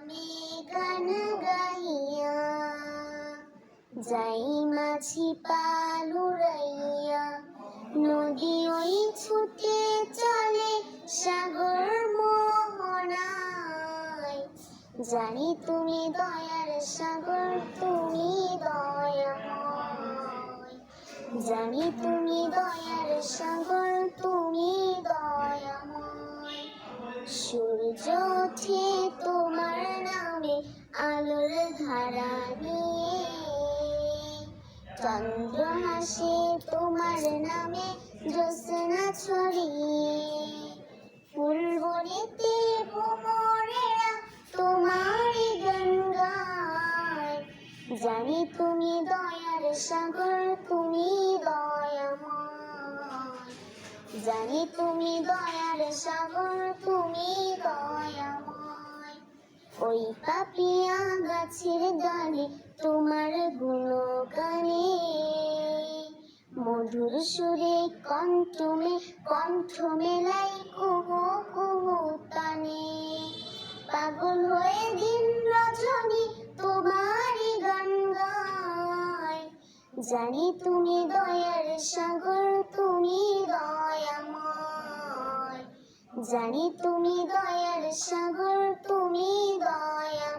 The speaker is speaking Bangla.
আমি গান গাইয়া যাই মাঝি পাল উড়াইয়া, নদী ওই ছুটে চলে সাগর মোহনায়। জানি তুমি দয়ার সাগর, তুমি দয়াময়। জানি তুমি দয়ার সাগর, তুমি দয়াময়। সূর্য ওঠে তোমার নামে আলোর ধারা নিয়ে, চন্দ্র হাসে তোমার নামে জ্যোৎস্না ছড়িয়ে। ফুলবনিতে ভ্রমরেরা তোমারই গান গায়। জানি তুমি দয়ার সাগর, তুমি দয়াময়। জানি তুমি দয়ার সাগর, তুমি দয়াময়। ওই পাপিয়া গাছের ডালে তোমার গুণগানে, মধুর সুরে কণ্ঠ মেলাই কুহু কুহু তানে। পাগল হয়ে দিন রজনী তোমারই গান গায়। জানি তুমি দয়ার সাগর, তুমি দয়াময়। জানি তুমি দয়ার সাগর, তুমি দয়াময়।